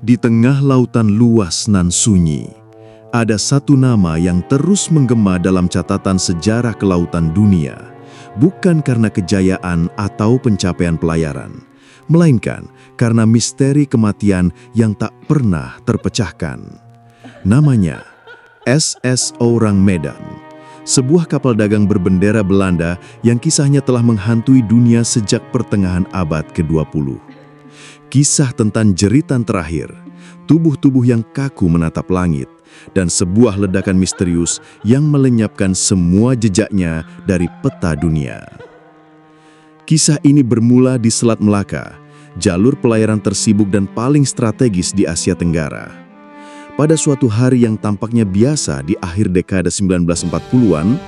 Di tengah lautan luas nan sunyi, ada satu nama yang terus menggema dalam catatan sejarah kelautan dunia, bukan karena kejayaan atau pencapaian pelayaran, melainkan karena misteri kematian yang tak pernah terpecahkan. Namanya SS Orang Medan, sebuah kapal dagang berbendera Belanda yang kisahnya telah menghantui dunia sejak pertengahan abad ke-20. Kisah tentang jeritan terakhir, tubuh-tubuh yang kaku menatap langit, dan sebuah ledakan misterius yang melenyapkan semua jejaknya dari peta dunia. Kisah ini bermula di Selat Melaka, jalur pelayaran tersibuk dan paling strategis di Asia Tenggara. Pada suatu hari yang tampaknya biasa di akhir dekade 1940-an,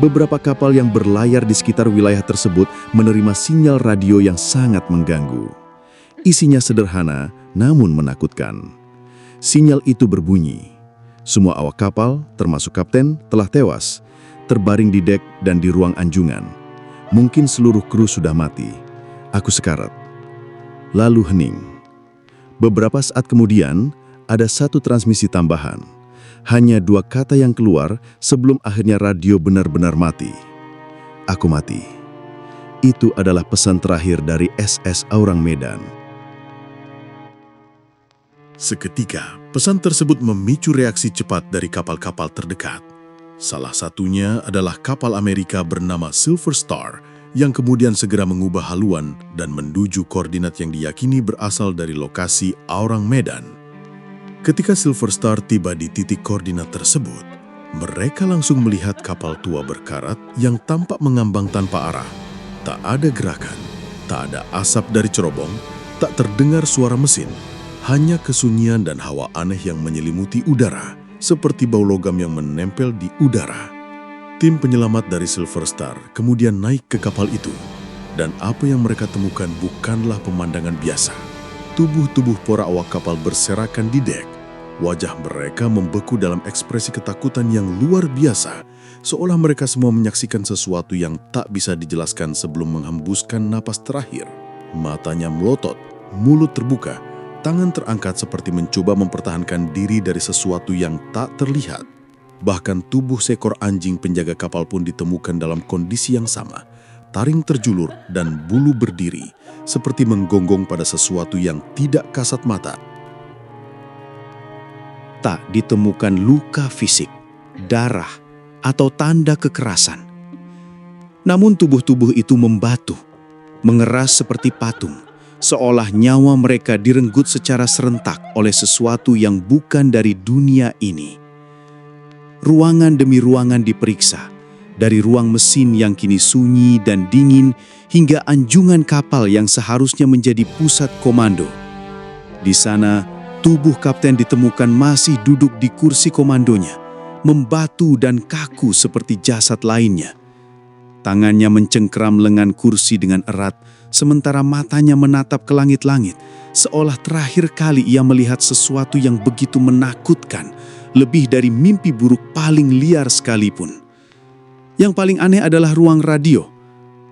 beberapa kapal yang berlayar di sekitar wilayah tersebut menerima sinyal radio yang sangat mengganggu. Isinya sederhana, namun menakutkan. Sinyal itu berbunyi, semua awak kapal, termasuk kapten, telah tewas, terbaring di dek dan di ruang anjungan. Mungkin seluruh kru sudah mati. Aku sekarat. Lalu hening. Beberapa saat kemudian, ada satu transmisi tambahan. Hanya 2 kata yang keluar sebelum akhirnya radio benar-benar mati. Aku mati. Itu adalah pesan terakhir dari SS Orang Medan. Seketika, pesan tersebut memicu reaksi cepat dari kapal-kapal terdekat. Salah satunya adalah kapal Amerika bernama Silver Star yang kemudian segera mengubah haluan dan menuju koordinat yang diyakini berasal dari lokasi Orang Medan. Ketika Silver Star tiba di titik koordinat tersebut, mereka langsung melihat kapal tua berkarat yang tampak mengambang tanpa arah. Tak ada gerakan, tak ada asap dari cerobong, tak terdengar suara mesin. Hanya kesunyian dan hawa aneh yang menyelimuti udara, seperti bau logam yang menempel di udara. Tim penyelamat dari Silver Star kemudian naik ke kapal itu, dan apa yang mereka temukan bukanlah pemandangan biasa. Tubuh-tubuh para awak kapal berserakan di dek. Wajah mereka membeku dalam ekspresi ketakutan yang luar biasa, seolah mereka semua menyaksikan sesuatu yang tak bisa dijelaskan sebelum menghembuskan napas terakhir. Matanya melotot, mulut terbuka, tangan terangkat seperti mencoba mempertahankan diri dari sesuatu yang tak terlihat. Bahkan tubuh seekor anjing penjaga kapal pun ditemukan dalam kondisi yang sama, taring terjulur dan bulu berdiri, seperti menggonggong pada sesuatu yang tidak kasat mata. Tak ditemukan luka fisik, darah, atau tanda kekerasan. Namun tubuh-tubuh itu membatu, mengeras seperti patung, seolah nyawa mereka direnggut secara serentak oleh sesuatu yang bukan dari dunia ini. Ruangan demi ruangan diperiksa, dari ruang mesin yang kini sunyi dan dingin hingga anjungan kapal yang seharusnya menjadi pusat komando. Di sana, tubuh kapten ditemukan masih duduk di kursi komandonya, membatu dan kaku seperti jasad lainnya. Tangannya mencengkeram lengan kursi dengan erat, sementara matanya menatap ke langit-langit, seolah terakhir kali ia melihat sesuatu yang begitu menakutkan, lebih dari mimpi buruk paling liar sekalipun. Yang paling aneh adalah ruang radio.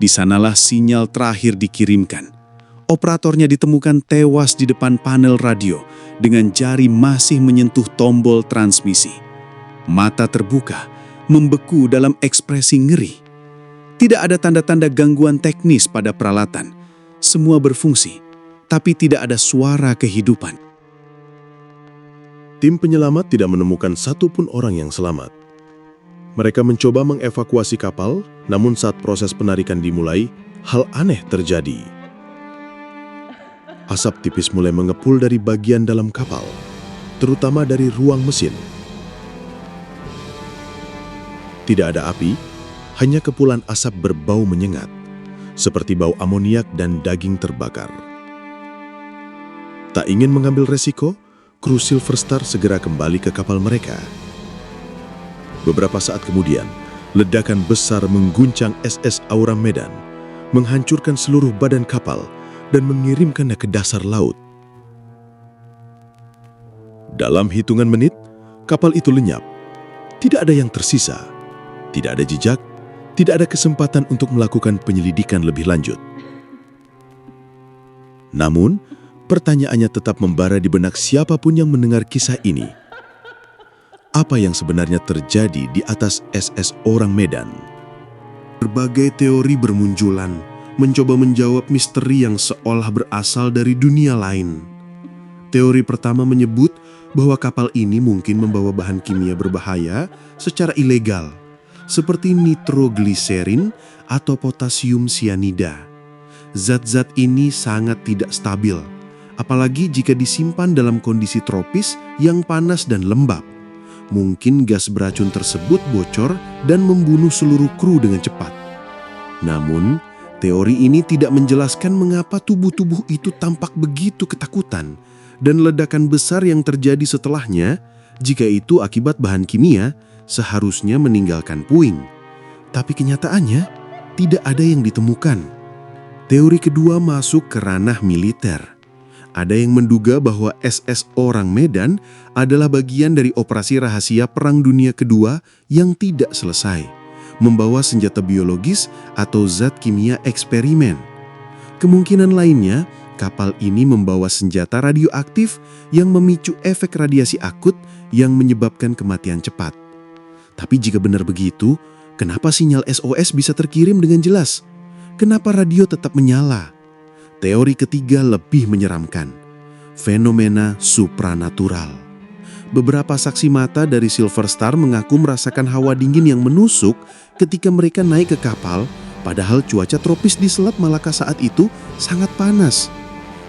Di sanalah sinyal terakhir dikirimkan. Operatornya ditemukan tewas di depan panel radio, dengan jari masih menyentuh tombol transmisi. Mata terbuka, membeku dalam ekspresi ngeri. Tidak ada tanda-tanda gangguan teknis pada peralatan. Semua berfungsi, tapi tidak ada suara kehidupan. Tim penyelamat tidak menemukan satupun orang yang selamat. Mereka mencoba mengevakuasi kapal, namun saat proses penarikan dimulai, hal aneh terjadi. Asap tipis mulai mengepul dari bagian dalam kapal, terutama dari ruang mesin. Tidak ada api, hanya kepulan asap berbau menyengat, seperti bau amoniak dan daging terbakar. Tak ingin mengambil resiko, kru Silver Star segera kembali ke kapal mereka. Beberapa saat kemudian, ledakan besar mengguncang SS Orang Medan, menghancurkan seluruh badan kapal dan mengirimkannya ke dasar laut. Dalam hitungan menit, kapal itu lenyap. Tidak ada yang tersisa, tidak ada jejak, tidak ada kesempatan untuk melakukan penyelidikan lebih lanjut. Namun, Pertanyaannya tetap membara di benak siapapun yang mendengar kisah ini. Apa yang sebenarnya terjadi di atas SS Orang Medan? Berbagai teori bermunculan, mencoba menjawab misteri yang seolah berasal dari dunia lain. Teori pertama menyebut bahwa kapal ini mungkin membawa bahan kimia berbahaya secara ilegal, seperti nitrogliserin atau potasium sianida. Zat-zat ini sangat tidak stabil, apalagi jika disimpan dalam kondisi tropis yang panas dan lembab. Mungkin gas beracun tersebut bocor dan membunuh seluruh kru dengan cepat. Namun, teori ini tidak menjelaskan mengapa tubuh-tubuh itu tampak begitu ketakutan dan ledakan besar yang terjadi setelahnya, jika itu akibat bahan kimia, seharusnya meninggalkan puing. Tapi kenyataannya, tidak ada yang ditemukan. Teori kedua masuk ke ranah militer. Ada yang menduga bahwa SS Orang Medan adalah bagian dari operasi rahasia Perang Dunia Kedua yang tidak selesai, membawa senjata biologis atau zat kimia eksperimen. Kemungkinan lainnya, kapal ini membawa senjata radioaktif yang memicu efek radiasi akut yang menyebabkan kematian cepat. Tapi jika benar begitu, kenapa sinyal SOS bisa terkirim dengan jelas? Kenapa radio tetap menyala? Teori ketiga lebih menyeramkan. Fenomena supranatural. Beberapa saksi mata dari Silver Star mengaku merasakan hawa dingin yang menusuk ketika mereka naik ke kapal, padahal cuaca tropis di Selat Malaka saat itu sangat panas.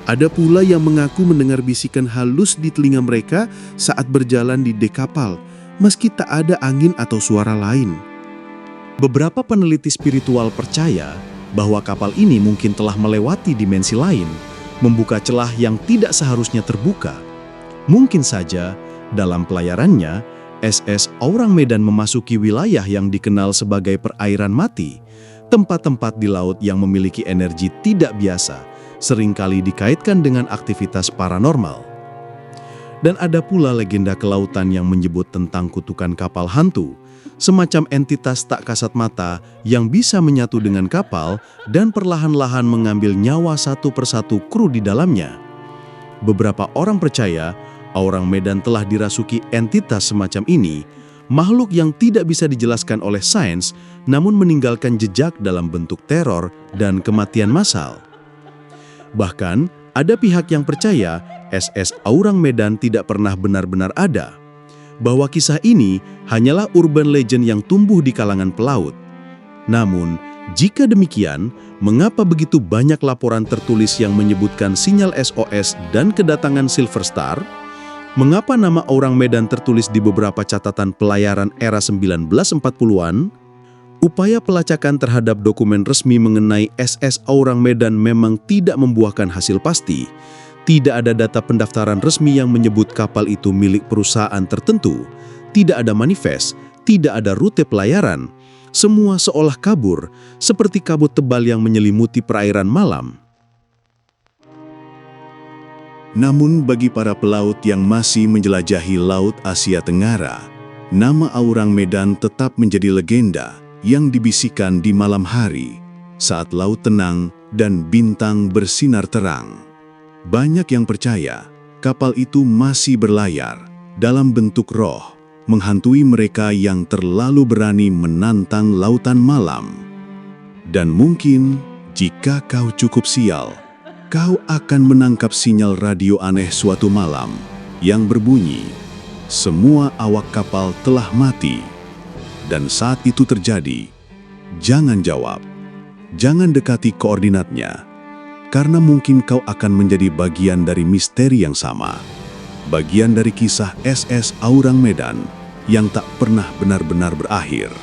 Ada pula yang mengaku mendengar bisikan halus di telinga mereka saat berjalan di dek kapal, meski tak ada angin atau suara lain. Beberapa peneliti spiritual percaya bahwa kapal ini mungkin telah melewati dimensi lain, membuka celah yang tidak seharusnya terbuka. Mungkin saja, dalam pelayarannya, SS Orang Medan memasuki wilayah yang dikenal sebagai perairan mati, tempat-tempat di laut yang memiliki energi tidak biasa, seringkali dikaitkan dengan aktivitas paranormal. Dan ada pula legenda kelautan yang menyebut tentang kutukan kapal hantu, semacam entitas tak kasat mata yang bisa menyatu dengan kapal dan perlahan-lahan mengambil nyawa satu persatu kru di dalamnya. Beberapa orang percaya Orang Medan telah dirasuki entitas semacam ini, makhluk yang tidak bisa dijelaskan oleh sains namun meninggalkan jejak dalam bentuk teror dan kematian massal. Bahkan, ada pihak yang percaya SS Orang Medan tidak pernah benar-benar ada, bahwa kisah ini hanyalah urban legend yang tumbuh di kalangan pelaut. Namun, jika demikian, mengapa begitu banyak laporan tertulis yang menyebutkan sinyal SOS dan kedatangan Silver Star? Mengapa nama Orang Medan tertulis di beberapa catatan pelayaran era 1940-an? Upaya pelacakan terhadap dokumen resmi mengenai SS Orang Medan memang tidak membuahkan hasil pasti. Tidak ada data pendaftaran resmi yang menyebut kapal itu milik perusahaan tertentu. Tidak ada manifest, tidak ada rute pelayaran. Semua seolah kabur, seperti kabut tebal yang menyelimuti perairan malam. Namun bagi para pelaut yang masih menjelajahi Laut Asia Tenggara, nama Orang Medan tetap menjadi legenda yang dibisikkan di malam hari, saat laut tenang dan bintang bersinar terang. Banyak yang percaya kapal itu masih berlayar dalam bentuk roh, menghantui mereka yang terlalu berani menantang lautan malam. Dan mungkin jika kau cukup sial, kau akan menangkap sinyal radio aneh suatu malam yang berbunyi, "Semua awak kapal telah mati." Dan saat itu terjadi, jangan jawab, jangan dekati koordinatnya, karena mungkin kau akan menjadi bagian dari misteri yang sama. Bagian dari kisah SS Orang Medan yang tak pernah benar-benar berakhir.